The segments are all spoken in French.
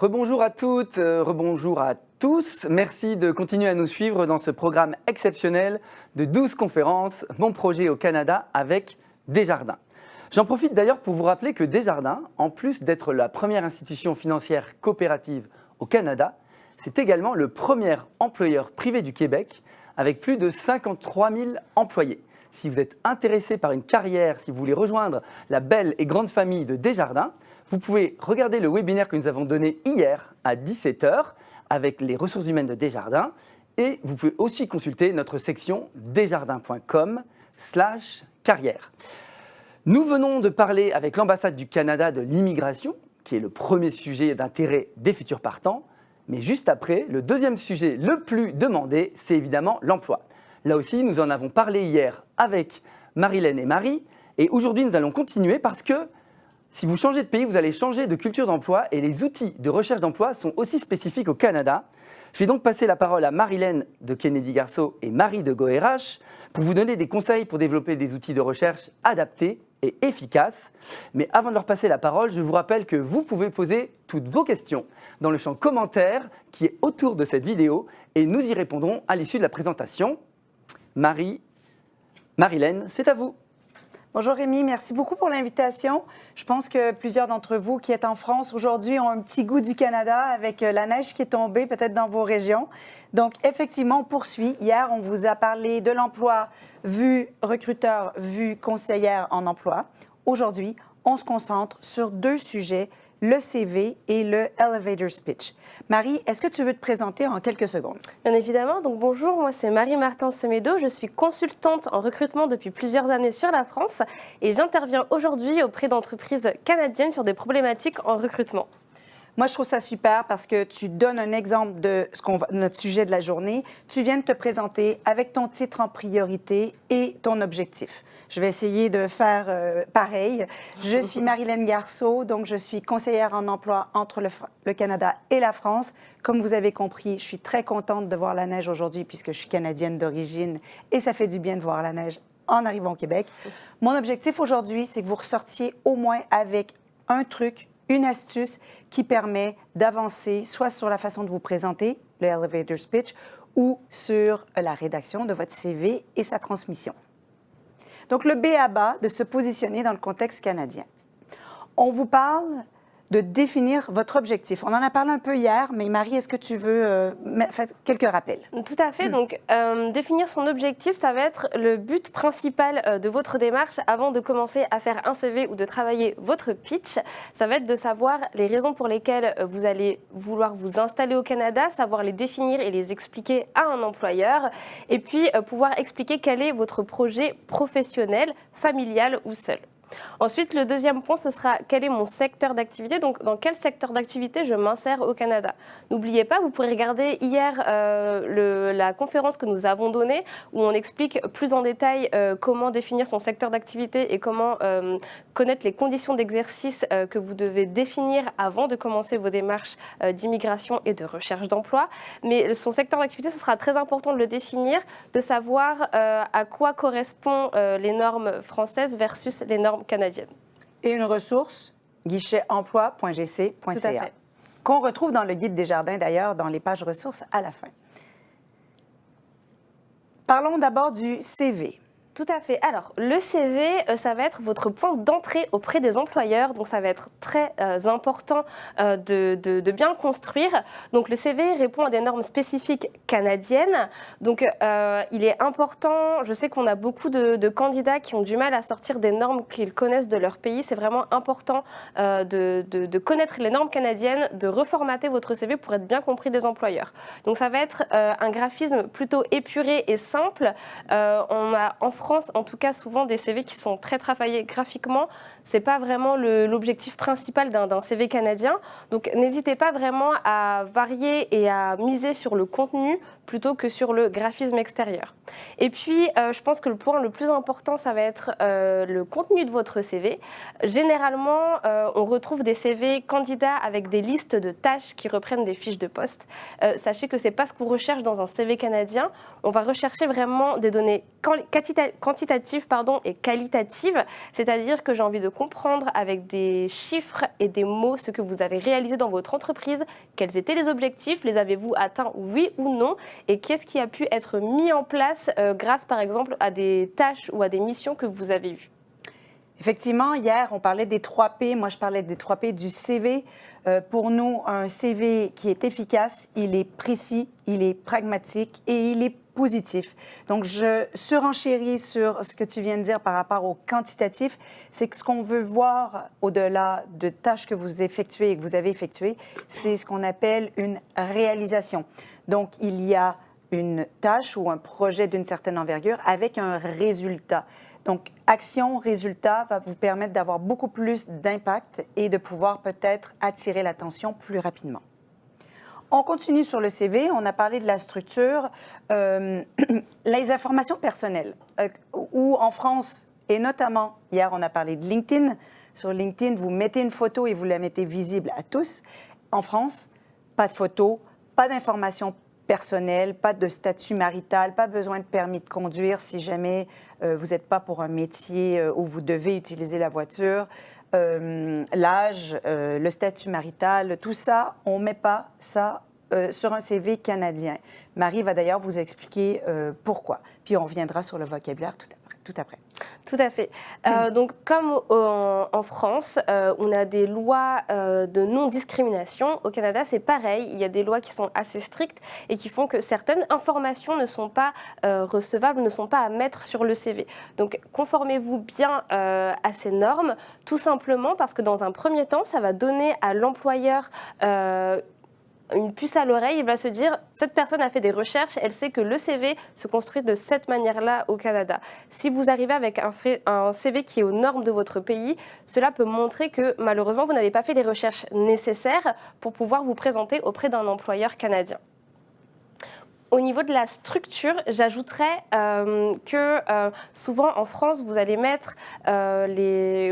Rebonjour à toutes, rebonjour à tous. Merci de continuer à nous suivre dans ce programme exceptionnel de 12 conférences, Mon projet au Canada avec Desjardins. J'en profite d'ailleurs pour vous rappeler que Desjardins, en plus d'être la première institution financière coopérative au Canada, c'est également le premier employeur privé du Québec avec plus de 53 000 employés. Si vous êtes intéressé par une carrière, si vous voulez rejoindre la belle et grande famille de Desjardins, vous pouvez regarder le webinaire que nous avons donné hier à 17 h avec les ressources humaines de Desjardins et vous pouvez aussi consulter notre section desjardins.com/carrière. Nous venons de parler avec l'ambassade du Canada de l'immigration, qui est le premier sujet d'intérêt des futurs partants. Mais juste après, le deuxième sujet le plus demandé, c'est évidemment l'emploi. Là aussi, nous en avons parlé hier avec Marilène et Marie. Et aujourd'hui, nous allons continuer parce que si vous changez de pays, vous allez changer de culture d'emploi et les outils de recherche d'emploi sont aussi spécifiques au Canada. Je vais donc passer la parole à Marilène de Kennedy Garceau et Marie de GoRH pour vous donner des conseils pour développer des outils de recherche adaptés et efficaces. Mais avant de leur passer la parole, je vous rappelle que vous pouvez poser toutes vos questions dans le champ commentaire qui est autour de cette vidéo et nous y répondrons à l'issue de la présentation. Marilène, c'est à vous. Bonjour Rémi, merci beaucoup pour l'invitation. Je pense que plusieurs d'entre vous qui êtes en France aujourd'hui ont un petit goût du Canada avec la neige qui est tombée peut-être dans vos régions. Donc effectivement, on poursuit. Hier, on vous a parlé de l'emploi vu recruteur, vu conseillère en emploi. Aujourd'hui, on se concentre sur deux sujets, le CV et le elevator speech. Marie, est-ce que tu veux te présenter en quelques secondes? Bien évidemment. Donc bonjour, moi c'est Marie-Martin Semedo. Je suis consultante en recrutement depuis plusieurs années sur la France et j'interviens aujourd'hui auprès d'entreprises canadiennes sur des problématiques en recrutement. Moi, je trouve ça super parce que tu donnes un exemple de notre sujet de la journée. Tu viens de te présenter avec ton titre en priorité et ton objectif. Je vais essayer de faire pareil. Je suis Marilène Garceau, donc je suis conseillère en emploi entre le Canada et la France. Comme vous avez compris, je suis très contente de voir la neige aujourd'hui puisque je suis canadienne d'origine et ça fait du bien de voir la neige en arrivant au Québec. Mon objectif aujourd'hui, c'est que vous ressortiez au moins avec un truc, une astuce qui permet d'avancer soit sur la façon de vous présenter, le elevator speech, ou sur la rédaction de votre CV et sa transmission. Donc, le b.a.-ba de se positionner dans le contexte canadien. On vous parle de définir votre objectif. On en a parlé un peu hier, mais Marie, est-ce que tu veux faire quelques rappels? Tout à fait. Donc, définir son objectif, ça va être le but principal de votre démarche avant de commencer à faire un CV ou de travailler votre pitch. Ça va être de savoir les raisons pour lesquelles vous allez vouloir vous installer au Canada, savoir les définir et les expliquer à un employeur, et puis pouvoir expliquer quel est votre projet professionnel, familial ou seul. Ensuite, le deuxième point, ce sera quel est mon secteur d'activité, donc dans quel secteur d'activité je m'insère au Canada. N'oubliez pas, vous pourrez regarder hier la conférence que nous avons donnée où on explique plus en détail comment définir son secteur d'activité et comment connaître les conditions d'exercice que vous devez définir avant de commencer vos démarches d'immigration et de recherche d'emploi. Mais son secteur d'activité, ce sera très important de le définir, de savoir à quoi correspondent les normes françaises versus les normes canadienne. Et une ressource, guichet-emploi.gc.ca, qu'on retrouve dans le guide Desjardins d'ailleurs, dans les pages ressources à la fin. Parlons d'abord du CV. Tout à fait. Alors, le CV, ça va être votre point d'entrée auprès des employeurs. Donc, ça va être très important de bien le construire. Donc, le CV répond à des normes spécifiques canadiennes. Donc, il est important, je sais qu'on a beaucoup de candidats qui ont du mal à sortir des normes qu'ils connaissent de leur pays. C'est vraiment important de connaître les normes canadiennes, de reformater votre CV pour être bien compris des employeurs. Donc, ça va être un graphisme plutôt épuré et simple. On a en France, en tout cas, souvent des CV qui sont très travaillés graphiquement. Ce n'est pas vraiment l'objectif principal d'un CV canadien. Donc, n'hésitez pas vraiment à varier et à miser sur le contenu plutôt que sur le graphisme extérieur. Et puis, je pense que le point le plus important, ça va être le contenu de votre CV. Généralement, on retrouve des CV candidats avec des listes de tâches qui reprennent des fiches de poste. Sachez que ce n'est pas ce qu'on recherche dans un CV canadien. On va rechercher vraiment des données quantitatives et qualitatives, c'est-à-dire que j'ai envie de comprendre avec des chiffres et des mots ce que vous avez réalisé dans votre entreprise, quels étaient les objectifs, les avez-vous atteints, oui ou non, et qu'est-ce qui a pu être mis en place grâce par exemple à des tâches ou à des missions que vous avez eues. Effectivement, hier, on parlait des 3 P. Moi, je parlais des 3 P du CV. Pour nous, un CV qui est efficace, il est précis, il est pragmatique et il est positif. Donc, je surenchéris sur ce que tu viens de dire par rapport au quantitatif. C'est que ce qu'on veut voir au-delà de tâches que vous effectuez et que vous avez effectuées, c'est ce qu'on appelle une réalisation. Donc, il y a une tâche ou un projet d'une certaine envergure avec un résultat. Donc, action, résultat va vous permettre d'avoir beaucoup plus d'impact et de pouvoir peut-être attirer l'attention plus rapidement. On continue sur le CV. On a parlé de la structure. Les informations personnelles, où en France, et notamment, hier, on a parlé de LinkedIn. Sur LinkedIn, vous mettez une photo et vous la mettez visible à tous. En France, pas de photo, pas d'informations personnelles, pas de statut marital, pas besoin de permis de conduire si jamais vous n'êtes pas pour un métier où vous devez utiliser la voiture. L'âge, le statut marital, tout ça, on ne met pas ça sur un CV canadien. Marie va d'ailleurs vous expliquer pourquoi. Puis on reviendra sur le vocabulaire tout après. Tout à fait. Donc, comme en France, on a des lois de non-discrimination, au Canada, c'est pareil. Il y a des lois qui sont assez strictes et qui font que certaines informations ne sont pas recevables, ne sont pas à mettre sur le CV. Donc, conformez-vous bien à ces normes, tout simplement parce que dans un premier temps, ça va donner à l'employeur une puce à l'oreille. Il va se dire, cette personne a fait des recherches, elle sait que le CV se construit de cette manière-là au Canada. Si vous arrivez avec un CV qui est aux normes de votre pays, cela peut montrer que malheureusement, vous n'avez pas fait les recherches nécessaires pour pouvoir vous présenter auprès d'un employeur canadien. Au niveau de la structure, j'ajouterais que souvent en France, vous allez mettre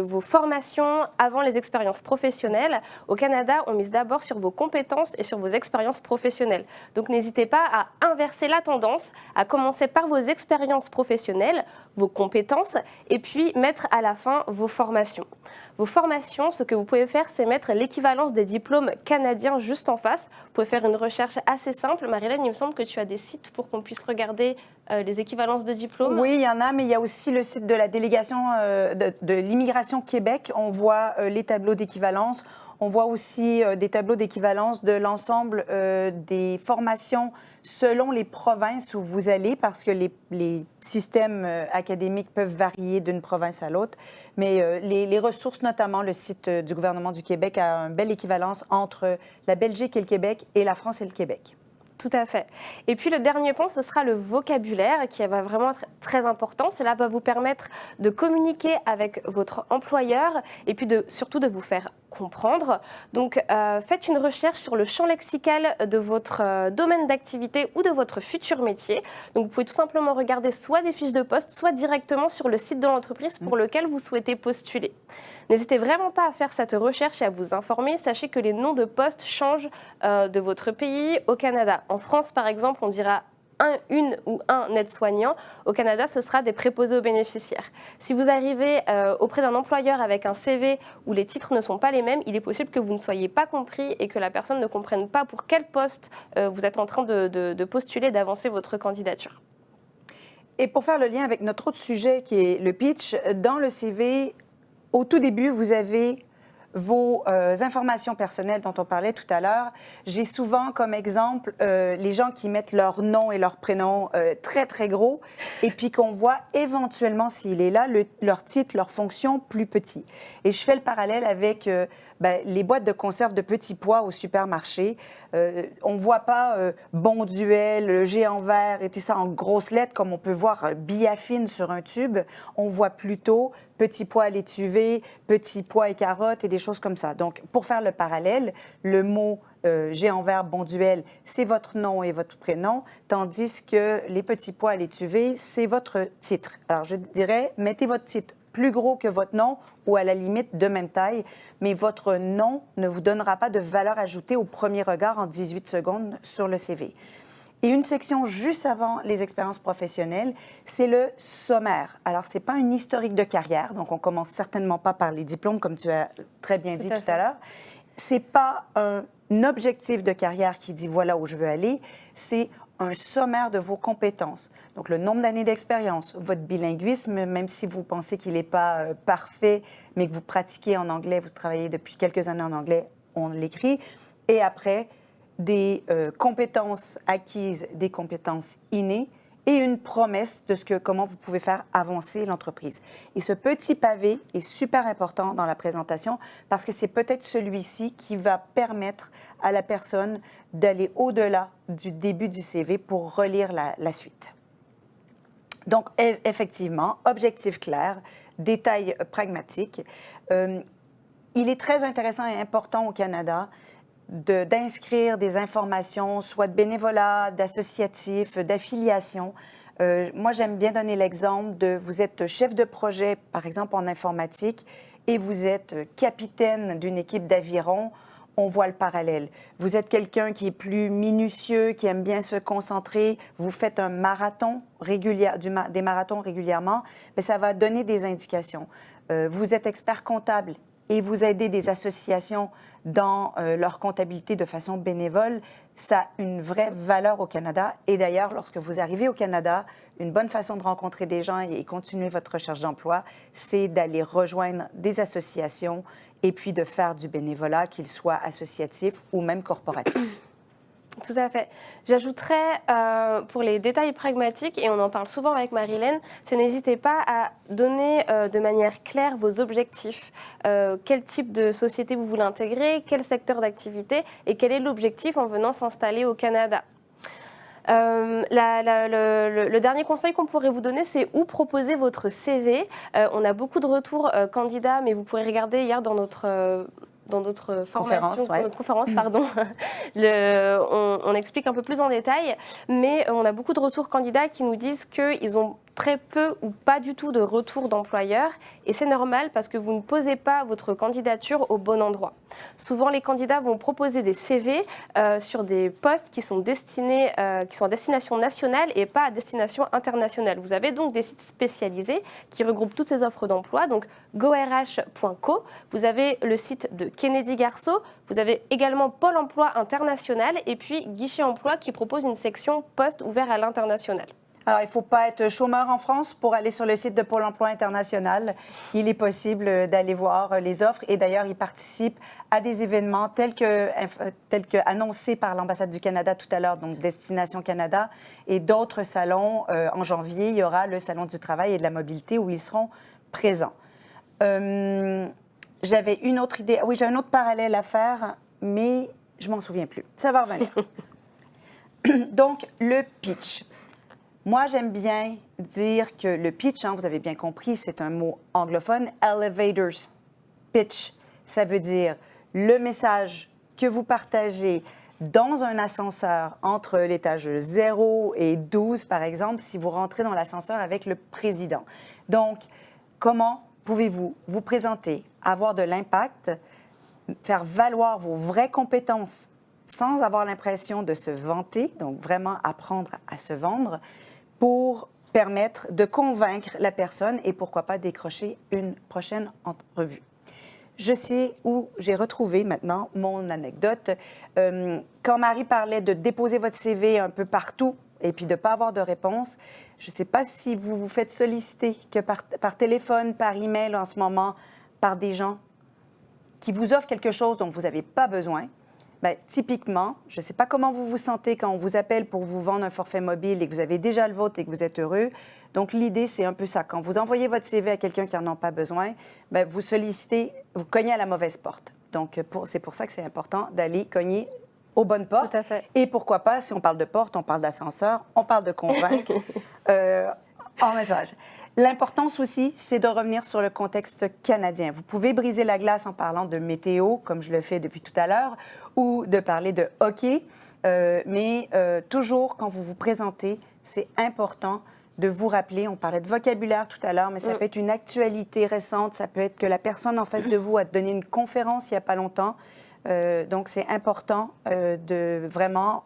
vos formations avant les expériences professionnelles. Au Canada, on mise d'abord sur vos compétences et sur vos expériences professionnelles. Donc n'hésitez pas à inverser la tendance, à commencer par vos expériences professionnelles, vos compétences, et puis mettre à la fin vos formations. Vos formations, ce que vous pouvez faire, c'est mettre l'équivalence des diplômes canadiens juste en face. Vous pouvez faire une recherche assez simple. Marilyn, il me semble que tu as des sites pour qu'on puisse regarder les équivalences de diplômes. Oui, il y en a, mais il y a aussi le site de la délégation de l'immigration Québec. On voit les tableaux d'équivalence. On voit aussi des tableaux d'équivalence de l'ensemble des formations selon les provinces où vous allez, parce que les systèmes académiques peuvent varier d'une province à l'autre. Mais les ressources, notamment le site du gouvernement du Québec, a une belle équivalence entre la Belgique et le Québec et la France et le Québec. Tout à fait. Et puis le dernier point, ce sera le vocabulaire qui va vraiment être très important. Cela va vous permettre de communiquer avec votre employeur et puis surtout de vous faire comprendre. Donc, faites une recherche sur le champ lexical de votre domaine d'activité ou de votre futur métier. Donc, vous pouvez tout simplement regarder soit des fiches de poste, soit directement sur le site de l'entreprise pour lequel vous souhaitez postuler. N'hésitez vraiment pas à faire cette recherche et à vous informer. Sachez que les noms de postes changent de votre pays au Canada. En France, par exemple, on dira une ou un aide-soignant. Au Canada, ce sera des préposés aux bénéficiaires. Si vous arrivez auprès d'un employeur avec un CV où les titres ne sont pas les mêmes, il est possible que vous ne soyez pas compris et que la personne ne comprenne pas pour quel poste vous êtes en train de postuler, d'avancer votre candidature. Et pour faire le lien avec notre autre sujet qui est le pitch, dans le CV, au tout début, vous avez vos informations personnelles dont on parlait tout à l'heure. J'ai souvent comme exemple les gens qui mettent leur nom et leur prénom très, très gros et puis qu'on voit éventuellement, s'il est là, leur titre, leur fonction plus petit. Et je fais le parallèle avec les boîtes de conserve de petits pois au supermarché. On ne voit pas Bonduel, géant vert et tout ça en grosses lettres comme on peut voir Biafine sur un tube. On voit plutôt petits pois à l'étuvée, petits pois et carottes et des choses comme ça. Donc, pour faire le parallèle, le mot G en verbe bonduel, c'est votre nom et votre prénom, tandis que les petits pois à l'étuvée, c'est votre titre. Alors, je dirais, mettez votre titre plus gros que votre nom ou à la limite de même taille, mais votre nom ne vous donnera pas de valeur ajoutée au premier regard en 18 secondes sur le CV. Et une section juste avant les expériences professionnelles, c'est le sommaire. Alors, ce n'est pas un historique de carrière, donc on ne commence certainement pas par les diplômes, comme tu as très bien dit tout à l'heure. Ce n'est pas un objectif de carrière qui dit voilà où je veux aller, c'est un sommaire de vos compétences. Donc, le nombre d'années d'expérience, votre bilinguisme, même si vous pensez qu'il n'est pas parfait, mais que vous pratiquez en anglais, vous travaillez depuis quelques années en anglais, on l'écrit. Et après, des compétences acquises, des compétences innées et une promesse de comment vous pouvez faire avancer l'entreprise. Et ce petit pavé est super important dans la présentation parce que c'est peut-être celui-ci qui va permettre à la personne d'aller au-delà du début du CV pour relire la suite. Donc, effectivement, objectif clair, détails pragmatiques. Il est très intéressant et important au Canada d'inscrire des informations, soit de bénévolat, d'associatif, d'affiliation. Moi, j'aime bien donner l'exemple de vous êtes chef de projet, par exemple en informatique, et vous êtes capitaine d'une équipe d'aviron. On voit le parallèle. Vous êtes quelqu'un qui est plus minutieux, qui aime bien se concentrer. Vous faites un marathon des marathons régulièrement, mais ça va donner des indications. Vous êtes expert comptable et vous aidez des associations dans leur comptabilité de façon bénévole, ça a une vraie valeur au Canada. Et d'ailleurs, lorsque vous arrivez au Canada, une bonne façon de rencontrer des gens et continuer votre recherche d'emploi, c'est d'aller rejoindre des associations et puis de faire du bénévolat, qu'il soit associatif ou même corporatif. Tout à fait. J'ajouterais pour les détails pragmatiques, et on en parle souvent avec Marilène, c'est n'hésitez pas à donner de manière claire vos objectifs. Quel type de société vous voulez intégrer, quel secteur d'activité et quel est l'objectif en venant s'installer au Canada. Le dernier conseil qu'on pourrait vous donner, c'est où proposer votre CV. On a beaucoup de retours candidats, mais vous pourrez regarder hier dans notre conférence, pardon. On explique un peu plus en détail, mais on a beaucoup de retours candidats qui nous disent qu'ils ont très peu ou pas du tout de retour d'employeurs, et c'est normal parce que vous ne posez pas votre candidature au bon endroit. Souvent, les candidats vont proposer des CV sur des postes qui sont à destination nationale et pas à destination internationale. Vous avez donc des sites spécialisés qui regroupent toutes ces offres d'emploi, donc gorh.co. Vous avez le site de Kennedy Garceau. Vous avez également Pôle emploi international et puis Guichet emploi qui propose une section poste ouvert à l'international. Alors, il ne faut pas être chômeur en France pour aller sur le site de Pôle emploi international. Il est possible d'aller voir les offres et d'ailleurs, ils participent à des événements tels que annoncés par l'ambassade du Canada tout à l'heure, donc Destination Canada, et d'autres salons. En janvier, il y aura le Salon du travail et de la mobilité où ils seront présents. J'avais une autre idée. Oui, j'ai un autre parallèle à faire, mais je ne m'en souviens plus. Ça va revenir. Donc, le pitch. Moi, j'aime bien dire que le pitch, vous avez bien compris, c'est un mot anglophone. Elevator pitch, ça veut dire le message que vous partagez dans un ascenseur entre l'étage 0 et 12, par exemple, si vous rentrez dans l'ascenseur avec le président. Donc, comment pouvez-vous vous présenter, avoir de l'impact, faire valoir vos vraies compétences sans avoir l'impression de se vanter, donc vraiment apprendre à se vendre, pour permettre de convaincre la personne et pourquoi pas décrocher une prochaine entrevue. Je sais où j'ai retrouvé maintenant mon anecdote. Quand Marie parlait de déposer votre CV un peu partout et puis de ne pas avoir de réponse, je ne sais pas si vous vous faites solliciter que par téléphone, par email en ce moment, par des gens qui vous offrent quelque chose dont vous n'avez pas besoin. Bien, typiquement, je ne sais pas comment vous vous sentez quand on vous appelle pour vous vendre un forfait mobile et que vous avez déjà le vôtre et que vous êtes heureux. Donc, l'idée, c'est un peu ça. Quand vous envoyez votre CV à quelqu'un qui n'en a pas besoin, bien, vous sollicitez, vous cognez à la mauvaise porte. Donc, c'est pour ça que c'est important d'aller cogner aux bonnes portes. Tout à fait. Et pourquoi pas, si on parle de porte, on parle d'ascenseur, on parle de convaincre en message. L'importance aussi, c'est de revenir sur le contexte canadien. Vous pouvez briser la glace en parlant de météo, comme je le fais depuis tout à l'heure, ou de parler de hockey, mais toujours quand vous vous présentez, c'est important de vous rappeler, on parlait de vocabulaire tout à l'heure, mais ça peut être une actualité récente, ça peut être que la personne en face de vous a donné une conférence il n'y a pas longtemps. Donc, c'est important de vraiment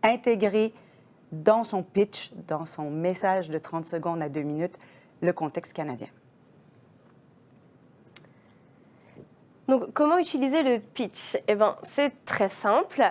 intégrer dans son pitch, dans son message de 30 secondes à 2 minutes, le contexte canadien. Donc, comment utiliser le pitch? Eh bien, c'est très simple.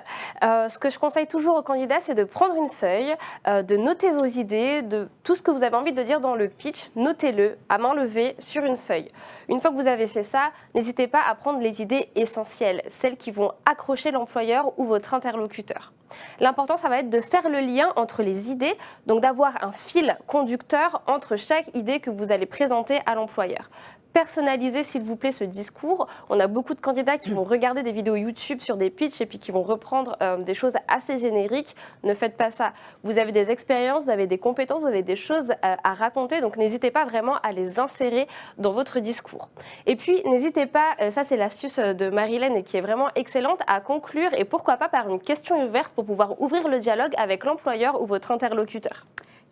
Ce que je conseille toujours aux candidats, c'est de prendre une feuille, de noter vos idées, de tout ce que vous avez envie de dire dans le pitch, notez-le à main levée sur une feuille. Une fois que vous avez fait ça, n'hésitez pas à prendre les idées essentielles, celles qui vont accrocher l'employeur ou votre interlocuteur. L'important, ça va être de faire le lien entre les idées, donc d'avoir un fil conducteur entre chaque idée que vous allez présenter à l'employeur. Personnalisez, s'il vous plaît, ce discours. On a beaucoup de candidats qui vont regarder des vidéos YouTube sur des pitchs et puis qui vont reprendre des choses assez génériques. Ne faites pas ça. Vous avez des expériences, vous avez des compétences, vous avez des choses à raconter, donc n'hésitez pas vraiment à les insérer dans votre discours. Et puis, n'hésitez pas, ça c'est l'astuce de Marilyn et qui est vraiment excellente, à conclure et pourquoi pas par une question ouverte pour pouvoir ouvrir le dialogue avec l'employeur ou votre interlocuteur.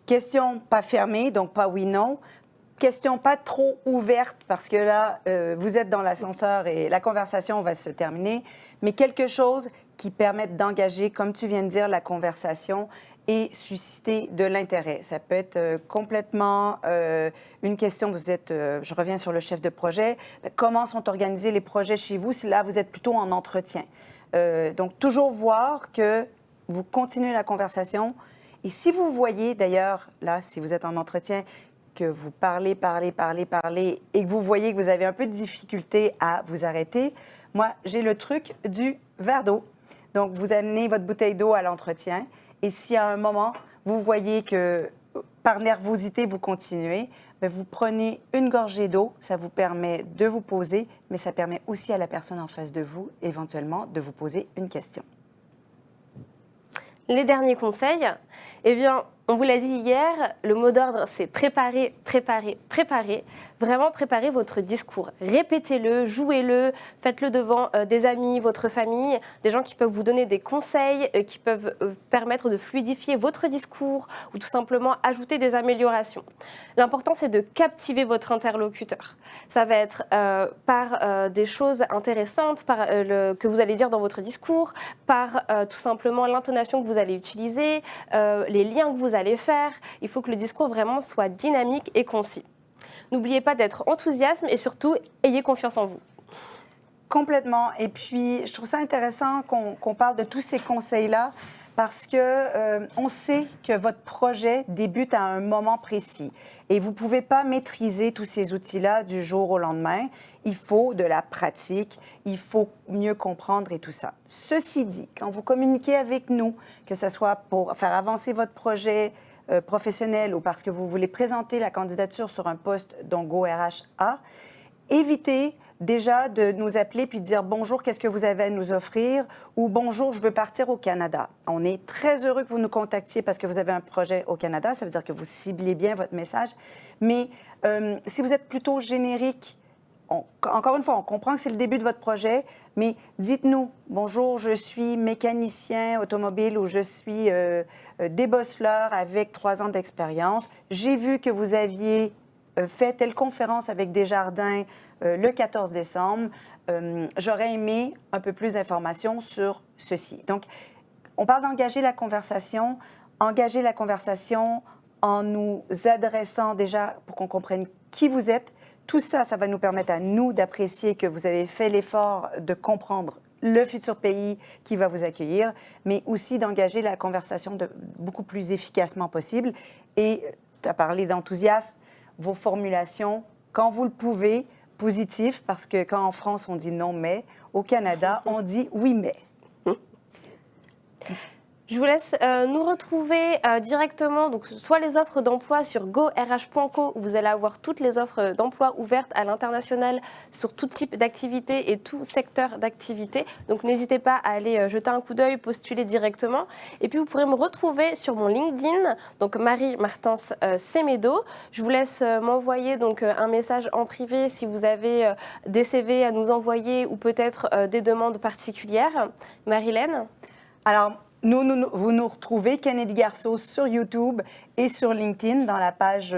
Question pas fermée, donc pas oui-non. Question pas trop ouverte parce que là, vous êtes dans l'ascenseur et la conversation va se terminer, mais quelque chose qui permette d'engager, comme tu viens de dire, la conversation et susciter de l'intérêt. Ça peut être complètement une question, vous êtes, je reviens sur le chef de projet, comment sont organisés les projets chez vous si là, vous êtes plutôt en entretien. Donc, toujours voir que vous continuez la conversation et si vous voyez d'ailleurs, là, si vous êtes en entretien, que vous parlez et que vous voyez que vous avez un peu de difficulté à vous arrêter, moi, j'ai le truc du verre d'eau. Donc, vous amenez votre bouteille d'eau à l'entretien et si à un moment, vous voyez que par nervosité, vous continuez, bien, vous prenez une gorgée d'eau, ça vous permet de vous poser, mais ça permet aussi à la personne en face de vous, éventuellement, de vous poser une question. Les derniers conseils, eh bien, on vous l'a dit hier, le mot d'ordre, c'est préparer, préparer, préparer. Vraiment préparez votre discours. Répétez-le, jouez-le, faites-le devant des amis, votre famille, des gens qui peuvent vous donner des conseils, qui peuvent permettre de fluidifier votre discours ou tout simplement ajouter des améliorations. L'important, c'est de captiver votre interlocuteur. Ça va être par des choses intéressantes que vous allez dire dans votre discours, par tout simplement l'intonation que vous allez utiliser, les liens que vous allez faire. Il faut que le discours vraiment soit dynamique et concis. N'oubliez pas d'être enthousiaste et surtout, ayez confiance en vous. Complètement. Et puis, je trouve ça intéressant qu'on parle de tous ces conseils-là parce que on sait que votre projet débute à un moment précis et vous ne pouvez pas maîtriser tous ces outils-là du jour au lendemain. Il faut de la pratique, il faut mieux comprendre et tout ça. Ceci dit, quand vous communiquez avec nous, que ce soit pour faire avancer votre projet professionnel ou parce que vous voulez présenter la candidature sur un poste dont GoRH a, évitez déjà de nous appeler puis de dire « Bonjour, qu'est-ce que vous avez à nous offrir ?» ou « Bonjour, je veux partir au Canada ». On est très heureux que vous nous contactiez parce que vous avez un projet au Canada. Ça veut dire que vous ciblez bien votre message. Mais si vous êtes plutôt générique, encore une fois, on comprend que c'est le début de votre projet, mais dites-nous « Bonjour, je suis mécanicien automobile ou je suis débosseleur avec 3 ans d'expérience. J'ai vu que vous aviez fait telle conférence avec Desjardins le 14 décembre. J'aurais aimé un peu plus d'informations sur ceci. » Donc, on parle d'engager la conversation. Engager la conversation en nous adressant déjà pour qu'on comprenne qui vous êtes. Tout ça, ça va nous permettre à nous d'apprécier que vous avez fait l'effort de comprendre le futur pays qui va vous accueillir, mais aussi d'engager la conversation beaucoup plus efficacement possible. Et tu as parlé d'enthousiasme, vos formulations, quand vous le pouvez, positif, parce que quand en France, on dit non, mais, au Canada, on dit oui, mais. Je vous laisse nous retrouver directement, donc soit les offres d'emploi sur gorh.co, où vous allez avoir toutes les offres d'emploi ouvertes à l'international sur tout type d'activité et tout secteur d'activité. Donc n'hésitez pas à aller jeter un coup d'œil, postuler directement. Et puis vous pourrez me retrouver sur mon LinkedIn, donc Marie Martens Semedo. Je vous laisse m'envoyer donc un message en privé si vous avez des CV à nous envoyer ou peut-être des demandes particulières. Marilène? Alors, vous nous retrouvez, Kennedy Garceau, sur YouTube et sur LinkedIn, dans la page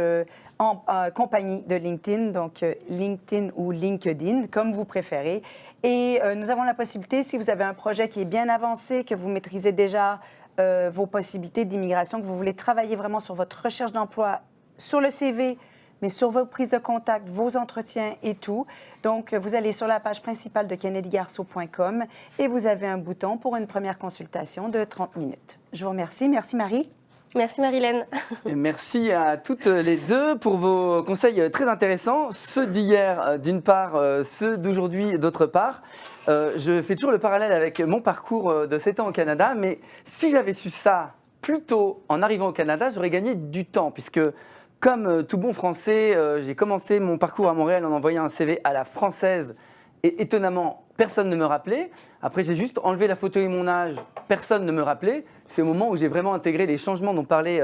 en compagnie de LinkedIn, donc LinkedIn ou LinkedIn, comme vous préférez. Et nous avons la possibilité, si vous avez un projet qui est bien avancé, que vous maîtrisez déjà vos possibilités d'immigration, que vous voulez travailler vraiment sur votre recherche d'emploi, sur le CV, mais sur vos prises de contact, vos entretiens et tout. Donc, vous allez sur la page principale de kennedygarceau.com et vous avez un bouton pour une première consultation de 30 minutes. Je vous remercie. Merci, Marie. Merci, Marilène. Et merci à toutes les deux pour vos conseils très intéressants. Ceux d'hier, d'une part, ceux d'aujourd'hui, d'autre part. Je fais toujours le parallèle avec mon parcours de 7 ans au Canada, mais si j'avais su ça plus tôt en arrivant au Canada, j'aurais gagné du temps, puisque comme tout bon Français, j'ai commencé mon parcours à Montréal en envoyant un CV à la française et étonnamment, personne ne me rappelait. Après, j'ai juste enlevé la photo et mon âge, personne ne me rappelait. C'est au moment où j'ai vraiment intégré les changements dont parlaient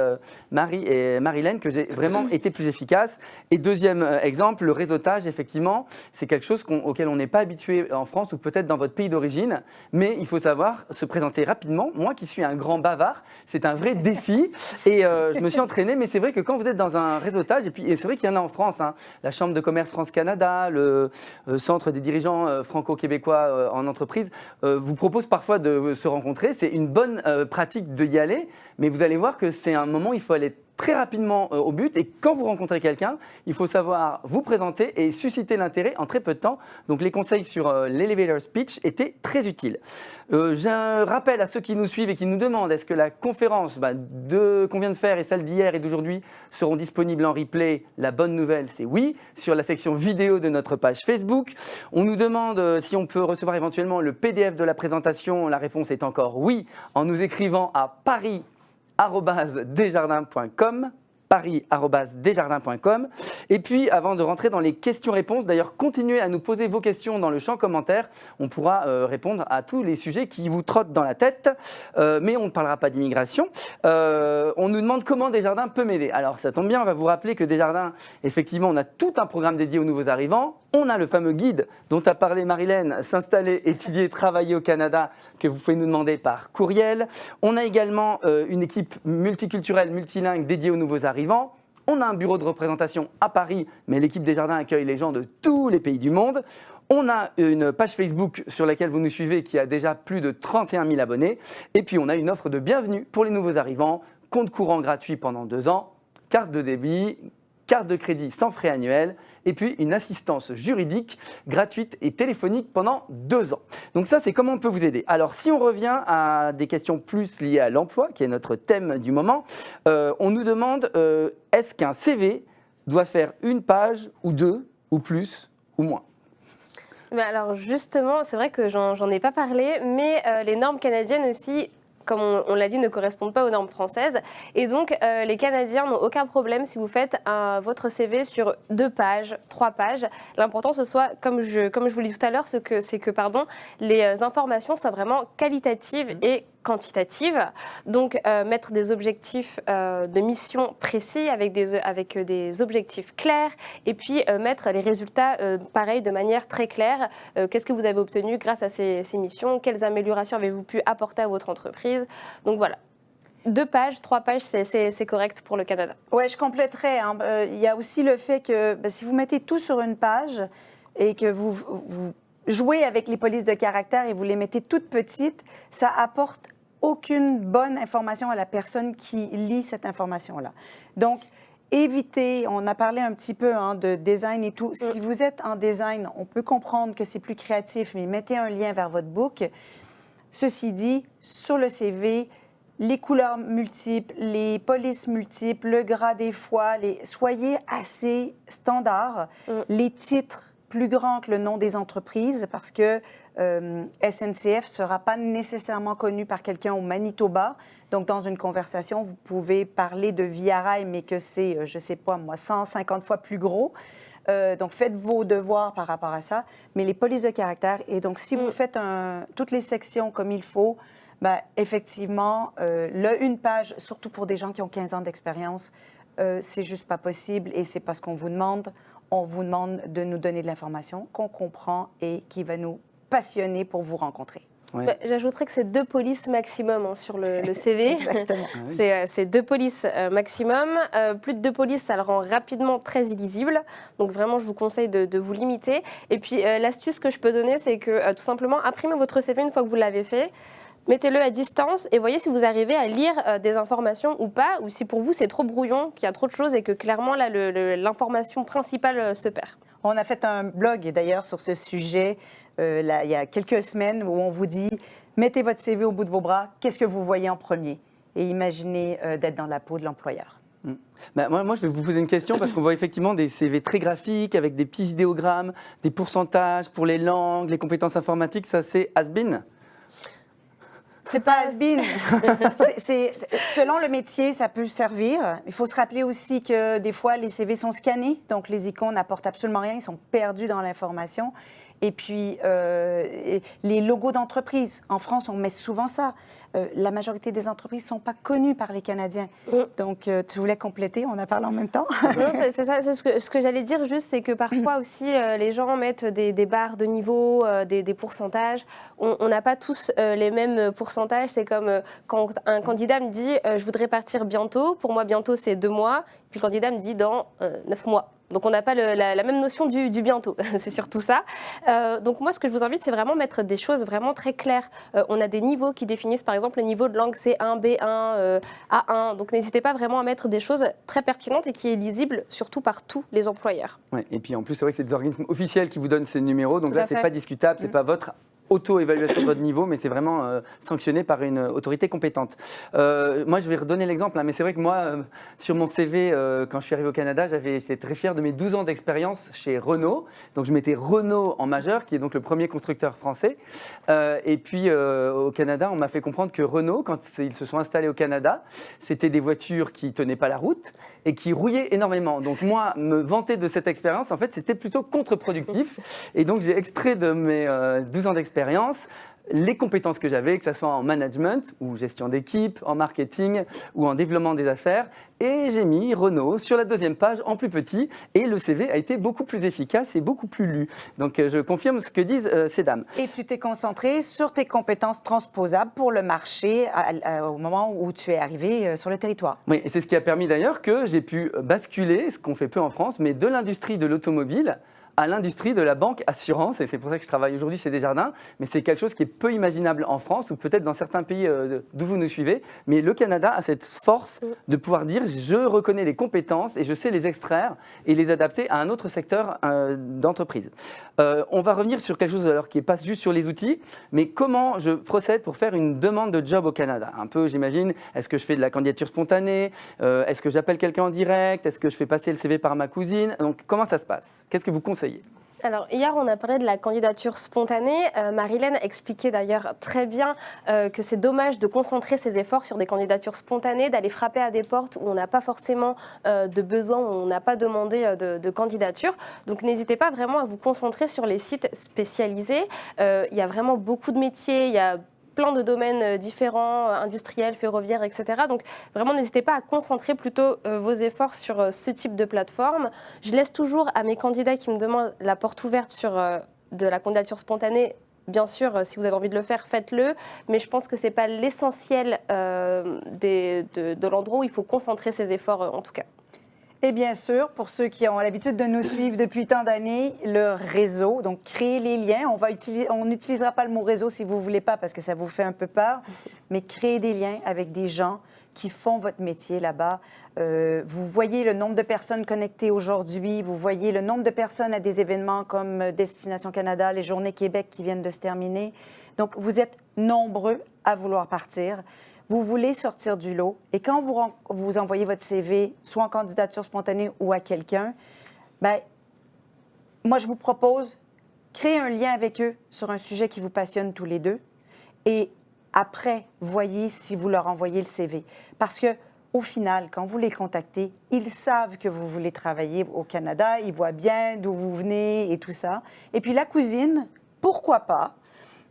Marie et Marilène que j'ai vraiment été plus efficace. Et deuxième exemple, le réseautage, effectivement, c'est quelque chose auquel on n'est pas habitué en France ou peut-être dans votre pays d'origine. Mais il faut savoir se présenter rapidement. Moi qui suis un grand bavard, c'est un vrai défi. Et je me suis entraîné, mais c'est vrai que quand vous êtes dans un réseautage, et c'est vrai qu'il y en a en France, hein, la Chambre de commerce France-Canada, le Centre des dirigeants franco-québécois en entreprise, vous propose parfois de se rencontrer. C'est une bonne pratique de y aller, mais vous allez voir que c'est un moment où il faut aller très rapidement au but, et quand vous rencontrez quelqu'un, il faut savoir vous présenter et susciter l'intérêt en très peu de temps. Donc les conseils sur l'elevator speech étaient très utiles. Je rappelle à ceux qui nous suivent et qui nous demandent est-ce que la conférence qu'on vient de faire et celle d'hier et d'aujourd'hui seront disponibles en replay. La bonne nouvelle, c'est oui, sur la section vidéo de notre page Facebook. On nous demande si on peut recevoir éventuellement le PDF de la présentation. La réponse est encore oui, en nous écrivant à paris@desjardins.com. paris@desjardins.com. Et puis, avant de rentrer dans les questions-réponses, d'ailleurs, continuez à nous poser vos questions dans le champ commentaire. On pourra répondre à tous les sujets qui vous trottent dans la tête, mais on ne parlera pas d'immigration. On nous demande comment Desjardins peut m'aider. Alors, ça tombe bien, on va vous rappeler que Desjardins, effectivement, on a tout un programme dédié aux nouveaux arrivants. On a le fameux guide dont a parlé Marilène, s'installer, étudier, travailler au Canada, que vous pouvez nous demander par courriel. On a également une équipe multiculturelle, multilingue dédiée aux nouveaux arrivants. On a un bureau de représentation à Paris, mais l'équipe Desjardins accueille les gens de tous les pays du monde. On a une page Facebook sur laquelle vous nous suivez qui a déjà plus de 31 000 abonnés. Et puis on a une offre de bienvenue pour les nouveaux arrivants, compte courant gratuit pendant 2 ans, carte de débit, carte de crédit sans frais annuels, et puis une assistance juridique gratuite et téléphonique pendant 2 ans. Donc ça, c'est comment on peut vous aider. Alors, si on revient à des questions plus liées à l'emploi, qui est notre thème du moment, on nous demande est-ce qu'un CV doit faire 1 page ou 2 ou plus ou moins? Mais alors justement, c'est vrai que j'en ai pas parlé, mais les normes canadiennes aussi, comme on l'a dit, ne correspondent pas aux normes françaises. Et donc, les Canadiens n'ont aucun problème si vous faites votre CV sur 2 pages, 3 pages. L'important, ce soit, comme je vous l'ai dit tout à l'heure, c'est que les informations soient vraiment qualitatives et quantitatives. Donc, mettre des objectifs de mission précis avec des objectifs clairs et puis mettre les résultats, pareil, de manière très claire. Qu'est-ce que vous avez obtenu grâce à ces missions? Quelles améliorations avez-vous pu apporter à votre entreprise? Donc, voilà. 2 pages, 3 pages, c'est correct pour le Canada. Oui, je compléterais. Il y a aussi le fait que si vous mettez tout sur une page et que vous jouez avec les polices de caractère et vous les mettez toutes petites, ça apporte aucune bonne information à la personne qui lit cette information-là. Donc, évitez, on a parlé un petit peu de design et tout. Si vous êtes en design, on peut comprendre que c'est plus créatif, mais mettez un lien vers votre book. Ceci dit, sur le CV, les couleurs multiples, les polices multiples, le gras des fois, soyez assez standard. Les titres plus grand que le nom des entreprises parce que SNCF ne sera pas nécessairement connu par quelqu'un au Manitoba. Donc, dans une conversation, vous pouvez parler de Via Rail, mais que c'est, je ne sais pas moi, 150 fois plus gros. Donc, faites vos devoirs par rapport à ça. Mais les polices de caractère, et donc, si vous faites toutes les sections comme il faut, ben, effectivement, une page, surtout pour des gens qui ont 15 ans d'expérience, c'est juste pas possible et c'est pas ce qu'on vous demande. On vous demande de nous donner de l'information qu'on comprend et qui va nous passionner pour vous rencontrer. Ouais. Bah, j'ajouterais que c'est 2 polices maximum sur le CV. Exactement. C'est 2 polices maximum. Plus de 2 polices, ça le rend rapidement très illisible. Donc vraiment, je vous conseille de vous limiter. Et puis l'astuce que je peux donner, c'est que tout simplement, imprimez votre CV une fois que vous l'avez fait. Mettez-le à distance et voyez si vous arrivez à lire des informations ou pas, ou si pour vous c'est trop brouillon, qu'il y a trop de choses et que clairement là l'information principale se perd. On a fait un blog d'ailleurs sur ce sujet il y a quelques semaines où on vous dit mettez votre CV au bout de vos bras, qu'est-ce que vous voyez en premier? Et imaginez d'être dans la peau de l'employeur. Ben, moi, je vais vous poser une question parce qu'on voit effectivement des CV très graphiques avec des petits idéogrammes, des pourcentages pour les langues, les compétences informatiques, ça c'est has-been? C'est pas has-been. Selon le métier, ça peut servir. Il faut se rappeler aussi que des fois, les CV sont scannés, donc les icônes n'apportent absolument rien, ils sont perdus dans l'information. Et puis, les logos d'entreprise. En France, on met souvent ça. La majorité des entreprises ne sont pas connues par les Canadiens. Donc, tu voulais compléter, on a parlé en même temps. Non, c'est ça. C'est ce que j'allais dire juste, c'est que parfois aussi, les gens mettent des barres de niveau, des pourcentages. On n'a pas tous les mêmes pourcentages. C'est comme quand un candidat me dit « je voudrais partir bientôt ». Pour moi, bientôt, c'est 2 mois. Puis le candidat me dit « dans 9 mois ». Donc, on n'a pas la même notion du bientôt. C'est surtout ça. Donc, moi, ce que je vous invite, c'est vraiment mettre des choses vraiment très claires. On a des niveaux qui définissent, par exemple, le niveau de langue C1, B1, A1. Donc, n'hésitez pas vraiment à mettre des choses très pertinentes et qui est lisible, surtout par tous les employeurs. Ouais, et puis, en plus, c'est vrai que c'est des organismes officiels qui vous donnent ces numéros. Donc Tout là, à c'est fait. pas discutable, c'est pas votre auto-évaluation de votre niveau, mais c'est vraiment sanctionné par une autorité compétente. Moi, je vais redonner l'exemple, hein, mais c'est vrai que moi, sur mon CV, quand je suis arrivé au Canada, j'étais très fier de mes 12 ans d'expérience chez Renault. Donc, je mettais Renault en majeur, qui est donc le premier constructeur français. Et puis, au Canada, on m'a fait comprendre que Renault, quand ils se sont installés au Canada, c'était des voitures qui ne tenaient pas la route et qui rouillaient énormément. Donc, moi, me vanter de cette expérience, en fait, c'était plutôt contre-productif. Et donc, j'ai extrait de mes 12 ans d'expérience les compétences que j'avais, que ce soit en management ou gestion d'équipe, en marketing ou en développement des affaires. Et j'ai mis Renault sur la 2e page en plus petit et le CV a été beaucoup plus efficace et beaucoup plus lu. Donc je confirme ce que disent ces dames. Et tu t'es concentré sur tes compétences transposables pour le marché au moment où tu es arrivé sur le territoire. Oui, et c'est ce qui a permis d'ailleurs que j'ai pu basculer, ce qu'on fait peu en France, mais de l'industrie de l'automobile à l'industrie de la banque assurance, et c'est pour ça que je travaille aujourd'hui chez Desjardins, mais c'est quelque chose qui est peu imaginable en France ou peut-être dans certains pays d'où vous nous suivez, mais le Canada a cette force de pouvoir dire je reconnais les compétences et je sais les extraire et les adapter à un autre secteur d'entreprise. On va revenir sur quelque chose alors qui n'est pas juste sur les outils, mais comment je procède pour faire une demande de job au Canada. Un peu, j'imagine, est-ce que je fais de la candidature spontanée, est-ce que j'appelle quelqu'un en direct, est-ce que je fais passer le CV par ma cousine, donc comment ça se passe? Qu'est-ce que vous conseillez? Alors, hier, on a parlé de la candidature spontanée. Marilène expliquait d'ailleurs très bien que c'est dommage de concentrer ses efforts sur des candidatures spontanées, d'aller frapper à des portes où on n'a pas forcément de besoin, où on n'a pas demandé de candidature. Donc, n'hésitez pas vraiment à vous concentrer sur les sites spécialisés. Il y a vraiment beaucoup de métiers, il y a plein de domaines différents, industriels, ferroviaires, etc. Donc vraiment, n'hésitez pas à concentrer plutôt vos efforts sur ce type de plateforme. Je laisse toujours à mes candidats qui me demandent la porte ouverte sur de la candidature spontanée. Bien sûr, si vous avez envie de le faire, faites-le. Mais je pense que ce n'est pas l'essentiel de l'endroit où il faut concentrer ses efforts, en tout cas. Et bien sûr, pour ceux qui ont l'habitude de nous suivre depuis tant d'années, le réseau, donc créer les liens. On n'utilisera pas le mot réseau si vous ne voulez pas parce que ça vous fait un peu peur, mais créer des liens avec des gens qui font votre métier là-bas. Vous voyez le nombre de personnes connectées aujourd'hui, vous voyez le nombre de personnes à des événements comme Destination Canada, les Journées Québec qui viennent de se terminer. Donc, vous êtes nombreux à vouloir partir. Vous voulez sortir du lot et quand vous envoyez votre CV, soit en candidature spontanée ou à quelqu'un, bien, moi, je vous propose, créer un lien avec eux sur un sujet qui vous passionne tous les deux. Et après, voyez si vous leur envoyez le CV. Parce que au final, quand vous les contactez, ils savent que vous voulez travailler au Canada, ils voient bien d'où vous venez et tout ça. Et puis la cousine, pourquoi pas,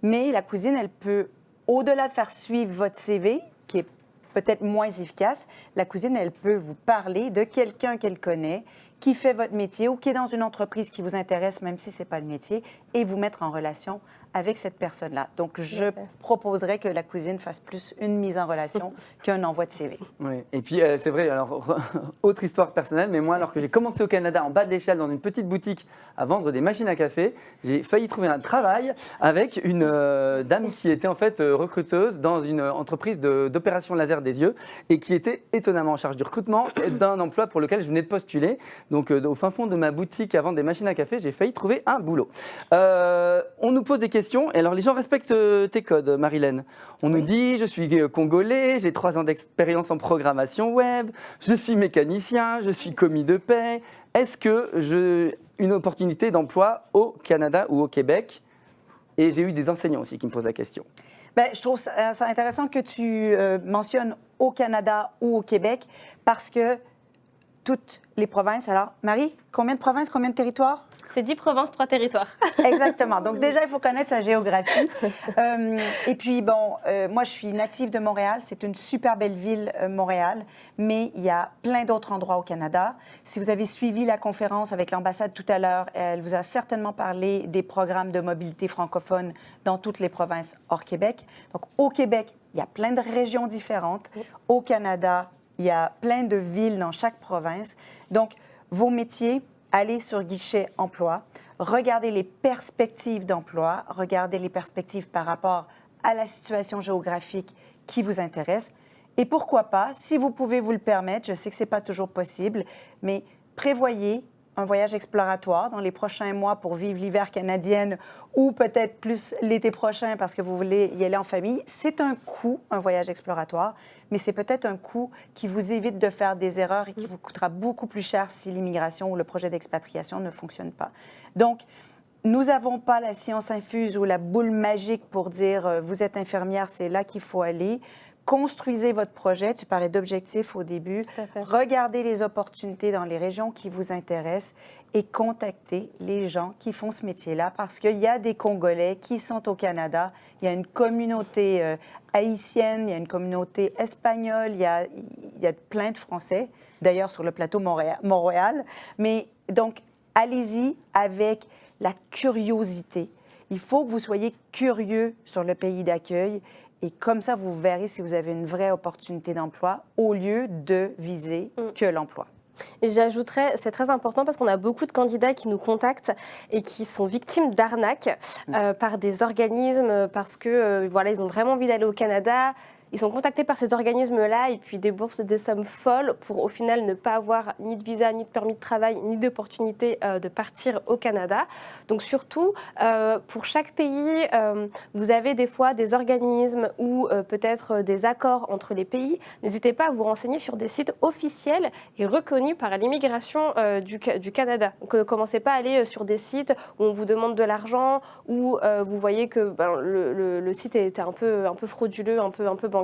mais la cousine, elle peut, au-delà de faire suivre votre CV, qui est peut-être moins efficace, la cousine, elle peut vous parler de quelqu'un qu'elle connaît, qui fait votre métier ou qui est dans une entreprise qui vous intéresse, même si ce n'est pas le métier, et vous mettre en relation avec cette personne-là. Donc, je proposerais que la cousine fasse plus une mise en relation qu'un envoi de CV. Oui, et puis c'est vrai, alors, autre histoire personnelle, mais moi, alors que j'ai commencé au Canada en bas de l'échelle dans une petite boutique à vendre des machines à café, j'ai failli trouver un travail avec une dame qui était en fait recruteuse dans une entreprise d'opération laser des yeux et qui était étonnamment en charge du recrutement d'un emploi pour lequel je venais de postuler. Donc, au fin fond de ma boutique à vendre des machines à café, j'ai failli trouver un boulot. On nous pose des questions, et alors les gens respectent tes codes, Marilène. On nous dit, je suis congolais, j'ai 3 ans d'expérience en programmation web, je suis mécanicien, je suis commis de paie. Est-ce que j'ai une opportunité d'emploi au Canada ou au Québec? Et j'ai eu des enseignants aussi qui me posent la question. Bien, je trouve ça intéressant que tu mentionnes au Canada ou au Québec, parce que toutes les provinces. Alors, Marie, combien de provinces, combien de territoires? C'est 10 provinces, 3 territoires. Exactement. Donc déjà, il faut connaître sa géographie. Et puis, bon, moi, je suis native de Montréal. C'est une super belle ville, Montréal. Mais il y a plein d'autres endroits au Canada. Si vous avez suivi la conférence avec l'ambassade tout à l'heure, elle vous a certainement parlé des programmes de mobilité francophone dans toutes les provinces hors Québec. Donc, au Québec, il y a plein de régions différentes. Au Canada, il y a plein de villes dans chaque province. Donc, vos métiers, allez sur Guichet Emploi, regardez les perspectives d'emploi, regardez les perspectives par rapport à la situation géographique qui vous intéresse. Et pourquoi pas, si vous pouvez vous le permettre, je sais que ce n'est pas toujours possible, mais prévoyez un voyage exploratoire dans les prochains mois pour vivre l'hiver canadien ou peut-être plus l'été prochain parce que vous voulez y aller en famille. C'est un coût, un voyage exploratoire, mais c'est peut-être un coût qui vous évite de faire des erreurs et qui vous coûtera beaucoup plus cher si l'immigration ou le projet d'expatriation ne fonctionne pas. Donc, nous n'avons pas la science infuse ou la boule magique pour dire vous êtes infirmière, c'est là qu'il faut aller. Construisez votre projet. Tu parlais d'objectifs au début. Regardez les opportunités dans les régions qui vous intéressent et contactez les gens qui font ce métier-là parce qu'il y a des Congolais qui sont au Canada. Il y a une communauté haïtienne, il y a une communauté espagnole, il y a plein de Français, d'ailleurs sur le plateau Montréal. Mais donc, allez-y avec la curiosité. Il faut que vous soyez curieux sur le pays d'accueil. Et comme ça, vous verrez si vous avez une vraie opportunité d'emploi au lieu de viser que l'emploi. Et j'ajouterais, c'est très important parce qu'on a beaucoup de candidats qui nous contactent et qui sont victimes d'arnaques par des organismes parce que voilà, ils ont vraiment envie d'aller au Canada. Ils sont contactés par ces organismes-là et puis déboursent des sommes folles pour au final ne pas avoir ni de visa, ni de permis de travail, ni d'opportunité de partir au Canada. Donc surtout, pour chaque pays, vous avez des fois des organismes ou peut-être des accords entre les pays. N'hésitez pas à vous renseigner sur des sites officiels et reconnus par l'immigration du Canada. Donc ne commencez pas à aller sur des sites où on vous demande de l'argent, où vous voyez que le site est un peu frauduleux, un peu bancal.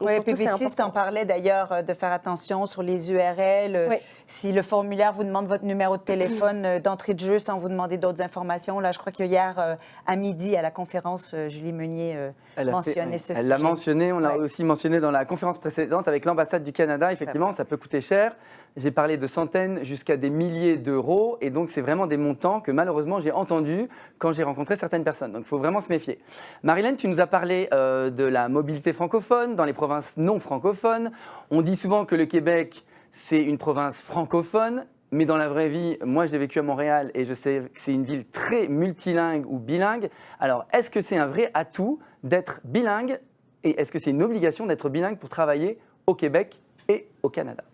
Oui, puis Baptiste en parlait d'ailleurs de faire attention sur les URL. Oui. Si le formulaire vous demande votre numéro de téléphone d'entrée de jeu sans vous demander d'autres informations, là, je crois que hier à midi à la conférence, Julie Meunier mentionnait ce sujet. Elle l'a mentionné, on l'a aussi mentionné dans la conférence précédente avec l'ambassade du Canada. Effectivement, ça peut coûter cher. J'ai parlé de centaines jusqu'à des milliers d'euros. Et donc, c'est vraiment des montants que malheureusement, j'ai entendus quand j'ai rencontré certaines personnes. Donc, il faut vraiment se méfier. Marilène, tu nous as parlé de la mobilité francophone dans les provinces non francophones. On dit souvent que le Québec, c'est une province francophone. Mais dans la vraie vie, moi, j'ai vécu à Montréal et je sais que c'est une ville très multilingue ou bilingue. Alors, est-ce que c'est un vrai atout d'être bilingue et est-ce que c'est une obligation d'être bilingue pour travailler au Québec et au Canada?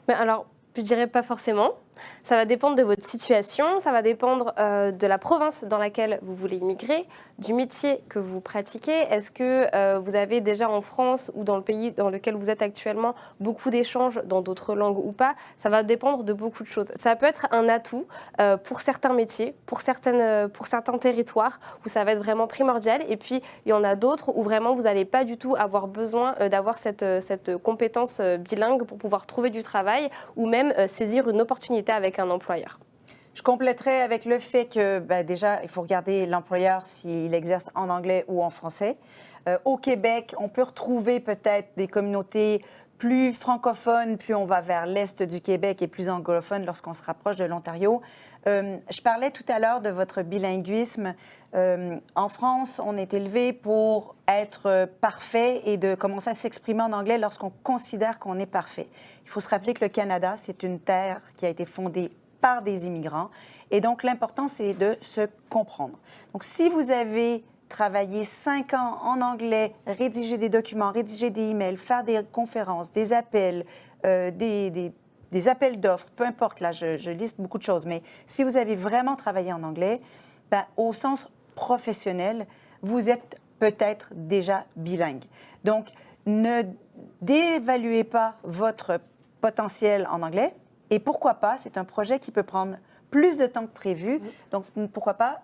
Mais alors, je dirais pas forcément. Ça va dépendre de votre situation, ça va dépendre de la province dans laquelle vous voulez immigrer, du métier que vous pratiquez. Est-ce que vous avez déjà en France ou dans le pays dans lequel vous êtes actuellement beaucoup d'échanges dans d'autres langues ou pas? Ça va dépendre de beaucoup de choses. Ça peut être un atout pour certains métiers, pour certains territoires où ça va être vraiment primordial. Et puis, il y en a d'autres où vraiment vous n'allez pas du tout avoir besoin d'avoir cette compétence bilingue pour pouvoir trouver du travail ou même saisir une opportunité avec un employeur. Je compléterai avec le fait que, déjà, il faut regarder l'employeur s'il exerce en anglais ou en français. Au Québec, on peut retrouver peut-être des communautés plus francophones, plus on va vers l'est du Québec et plus anglophones lorsqu'on se rapproche de l'Ontario. Je parlais tout à l'heure de votre bilinguisme. En France, on est élevé pour être parfait et de commencer à s'exprimer en anglais lorsqu'on considère qu'on est parfait. Il faut se rappeler que le Canada, c'est une terre qui a été fondée par des immigrants. Et donc, l'important, c'est de se comprendre. Donc, si vous avez travaillé 5 ans en anglais, rédiger des documents, rédiger des emails, faire des conférences, des appels, des appels d'offres, peu importe, là, je liste beaucoup de choses, mais si vous avez vraiment travaillé en anglais, au sens professionnel, vous êtes peut-être déjà bilingue. Donc, ne dévaluez pas votre potentiel en anglais. Et pourquoi pas, c'est un projet qui peut prendre plus de temps que prévu. Donc, pourquoi pas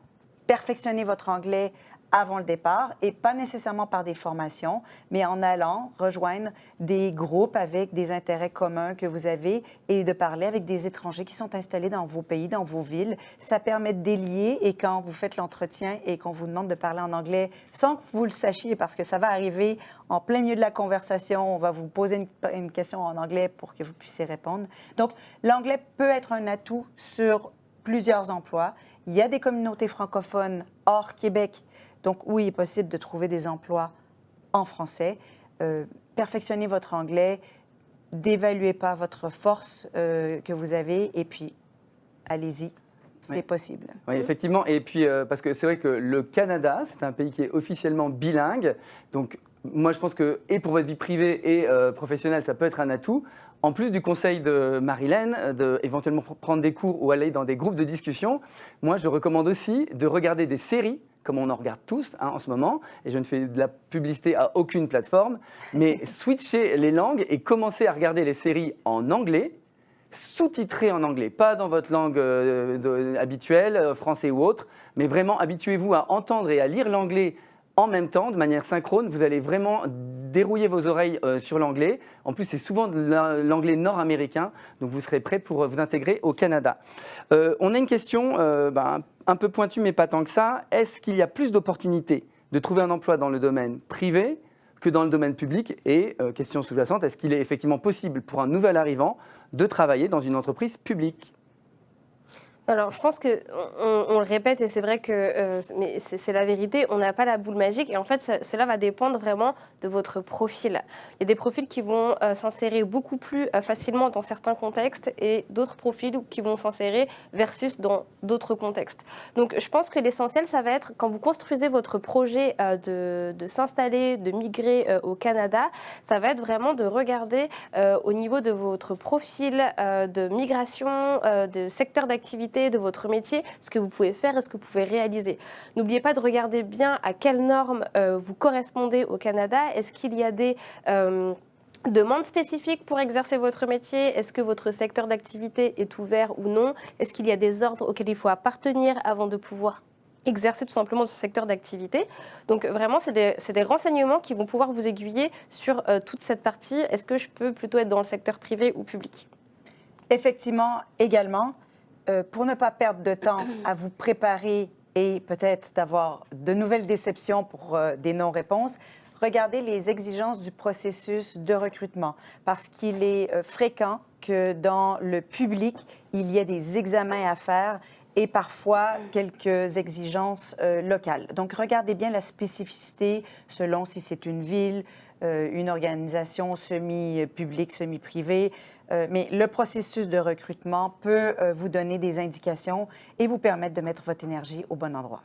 perfectionner votre anglais avant le départ et pas nécessairement par des formations, mais en allant rejoindre des groupes avec des intérêts communs que vous avez et de parler avec des étrangers qui sont installés dans vos pays, dans vos villes. Ça permet de délier et quand vous faites l'entretien et qu'on vous demande de parler en anglais sans que vous le sachiez, parce que ça va arriver en plein milieu de la conversation, on va vous poser une question en anglais pour que vous puissiez répondre. Donc, l'anglais peut être un atout sur plusieurs emplois. Il y a des communautés francophones hors Québec. Donc, oui, il est possible de trouver des emplois en français. Perfectionnez votre anglais, dévaluez pas votre force que vous avez et puis allez-y, c'est possible. Oui, effectivement. Et puis, parce que c'est vrai que le Canada, c'est un pays qui est officiellement bilingue. Donc, moi, je pense que, et pour votre vie privée et professionnelle, ça peut être un atout. En plus du conseil de Marilène, d'éventuellement prendre des cours ou aller dans des groupes de discussion, moi, je recommande aussi de regarder des séries, comme on en regarde tous en ce moment, et je ne fais de la publicité à aucune plateforme, mais switcher les langues et commencer à regarder les séries en anglais, sous-titrées en anglais, pas dans votre langue habituelle, français ou autre, mais vraiment habituez-vous à entendre et à lire l'anglais en même temps, de manière synchrone. Vous allez vraiment dérouiller vos oreilles sur l'anglais. En plus, c'est souvent de l'anglais nord-américain, donc vous serez prêt pour vous intégrer au Canada. On a une question un peu pointue, mais pas tant que ça. Est-ce qu'il y a plus d'opportunités de trouver un emploi dans le domaine privé que dans le domaine public? Et question sous-jacente, est-ce qu'il est effectivement possible pour un nouvel arrivant de travailler dans une entreprise publique? Alors, je pense qu'on le répète et c'est vrai que mais c'est la vérité, on n'a pas la boule magique et en fait, cela va dépendre vraiment de votre profil. Il y a des profils qui vont s'insérer beaucoup plus facilement dans certains contextes et d'autres profils qui vont s'insérer versus dans d'autres contextes. Donc, je pense que l'essentiel, ça va être quand vous construisez votre projet de s'installer, de migrer au Canada, ça va être vraiment de regarder au niveau de votre profil de migration, de secteur d'activité, de votre métier, ce que vous pouvez faire et ce que vous pouvez réaliser. N'oubliez pas de regarder bien à quelles normes vous correspondez au Canada. Est-ce qu'il y a des demandes spécifiques pour exercer votre métier? Est-ce que votre secteur d'activité est ouvert ou non? Est-ce qu'il y a des ordres auxquels il faut appartenir avant de pouvoir exercer tout simplement ce secteur d'activité? Donc vraiment, c'est des renseignements qui vont pouvoir vous aiguiller sur toute cette partie. Est-ce que je peux plutôt être dans le secteur privé ou public? Effectivement, également. Pour ne pas perdre de temps à vous préparer et peut-être d'avoir de nouvelles déceptions pour des non-réponses, regardez les exigences du processus de recrutement parce qu'il est fréquent que dans le public, il y ait des examens à faire et parfois quelques exigences locales. Donc, regardez bien la spécificité selon si c'est une ville, une organisation semi-publique, semi-privée. Mais le processus de recrutement peut vous donner des indications et vous permettre de mettre votre énergie au bon endroit.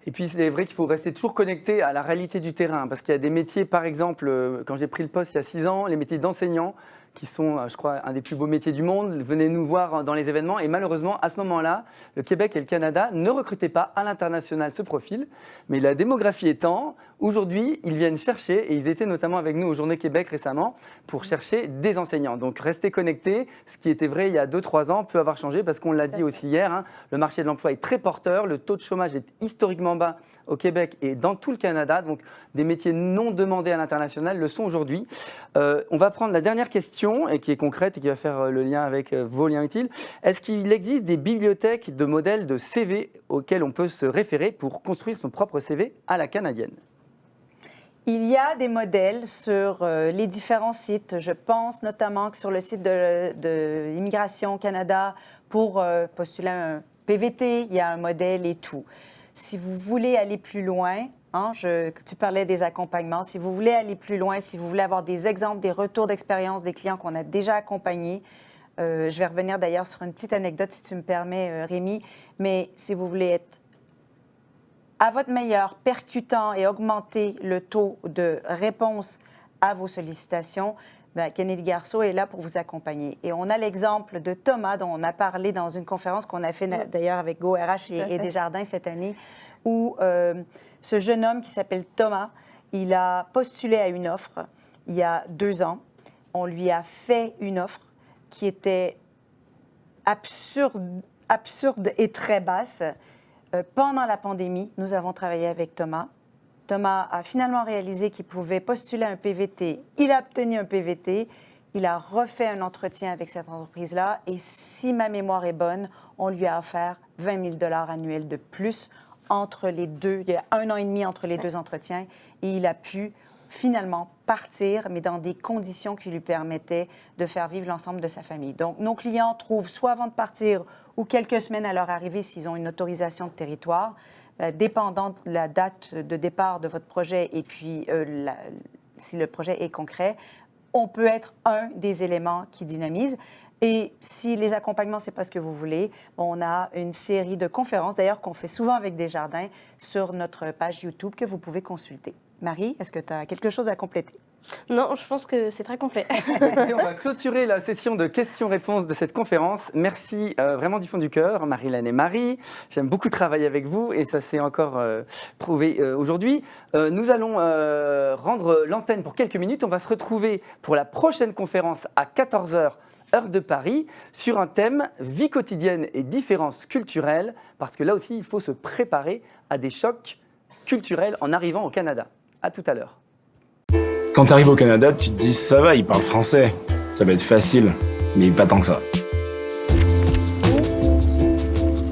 Et puis, c'est vrai qu'il faut rester toujours connecté à la réalité du terrain, parce qu'il y a des métiers, par exemple, quand j'ai pris le poste il y a 6 ans, les métiers d'enseignant, qui sont, je crois, un des plus beaux métiers du monde. Venez nous voir dans les événements. Et malheureusement, à ce moment-là, le Québec et le Canada ne recrutaient pas à l'international ce profil. Mais la démographie étant, aujourd'hui, ils viennent chercher, et ils étaient notamment avec nous aux Journées Québec récemment, pour chercher des enseignants. Donc restez connectés. Ce qui était vrai il y a 2-3 ans peut avoir changé parce qu'on l'a dit aussi hier, hein, le marché de l'emploi est très porteur, le taux de chômage est historiquement bas au Québec et dans tout le Canada. Donc des métiers non demandés à l'international le sont aujourd'hui. On va prendre la dernière question, et qui est concrète et qui va faire le lien avec vos liens utiles. Est-ce qu'il existe des bibliothèques de modèles de CV auxquels on peut se référer pour construire son propre CV à la canadienne ? Il y a des modèles sur les différents sites. Je pense notamment que sur le site de Immigration Canada, pour postuler un PVT, il y a un modèle et tout. Si vous voulez aller plus loin, hein, tu parlais des accompagnements, si vous voulez aller plus loin, si vous voulez avoir des exemples, des retours d'expérience des clients qu'on a déjà accompagnés, je vais revenir d'ailleurs sur une petite anecdote, si tu me permets, Rémi, mais si vous voulez être à votre meilleur, percutant et augmenter le taux de réponse à vos sollicitations, bien, Kennedy Garceau est là pour vous accompagner. Et on a l'exemple de Thomas, dont on a parlé dans une conférence qu'on a fait d'ailleurs avec GoRH et Desjardins cette année, où ce jeune homme qui s'appelle Thomas, il a postulé à une offre il y a 2 ans. On lui a fait une offre qui était absurde et très basse. Pendant la pandémie, nous avons travaillé avec Thomas. Thomas a finalement réalisé qu'il pouvait postuler un PVT. Il a obtenu un PVT. Il a refait un entretien avec cette entreprise-là. Et si ma mémoire est bonne, on lui a offert 20 000 $ annuels de plus entre les deux. Il y a 1 an et demi entre les 2 entretiens. Et il a pu finalement partir, mais dans des conditions qui lui permettaient de faire vivre l'ensemble de sa famille. Donc, nos clients trouvent soit avant de partir ou quelques semaines à leur arrivée s'ils ont une autorisation de territoire, dépendant de la date de départ de votre projet et puis si le projet est concret, on peut être un des éléments qui dynamise. Et si les accompagnements, ce n'est pas ce que vous voulez, on a une série de conférences, d'ailleurs, qu'on fait souvent avec Desjardins sur notre page YouTube que vous pouvez consulter. Marie, est-ce que tu as quelque chose à compléter? Non, je pense que c'est très complet. Et on va clôturer la session de questions-réponses de cette conférence. Merci vraiment du fond du cœur, Marie-Laine et Marie. J'aime beaucoup travailler avec vous et ça s'est encore prouvé aujourd'hui. Nous allons rendre l'antenne pour quelques minutes. On va se retrouver pour la prochaine conférence à 14h, heure de Paris, sur un thème vie quotidienne et différences culturelles, parce que là aussi, il faut se préparer à des chocs culturels en arrivant au Canada. À tout à l'heure. Quand tu arrives au Canada, tu te dis ça va, ils parlent français, ça va être facile, mais pas tant que ça.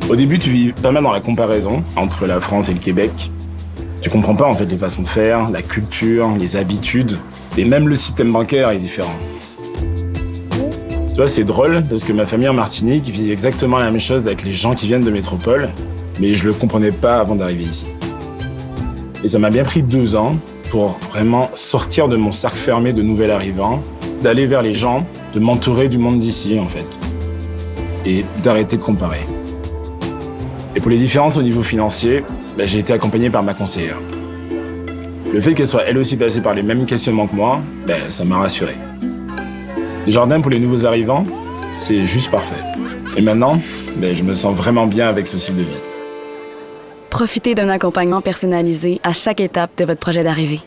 Au début, tu vis pas mal dans la comparaison entre la France et le Québec. Tu comprends pas en fait les façons de faire, la culture, les habitudes, et même le système bancaire est différent. Tu vois, c'est drôle parce que ma famille en Martinique vit exactement la même chose avec les gens qui viennent de métropole, mais je le comprenais pas avant d'arriver ici. Et ça m'a bien pris 2 ans pour vraiment sortir de mon cercle fermé de nouvel arrivant, d'aller vers les gens, de m'entourer du monde d'ici en fait, et d'arrêter de comparer. Et pour les différences au niveau financier, j'ai été accompagné par ma conseillère. Le fait qu'elle soit elle aussi passée par les mêmes questionnements que moi, ça m'a rassuré. Desjardins pour les nouveaux arrivants, c'est juste parfait. Et maintenant, je me sens vraiment bien avec ce style de vie. Profitez d'un accompagnement personnalisé à chaque étape de votre projet d'arrivée.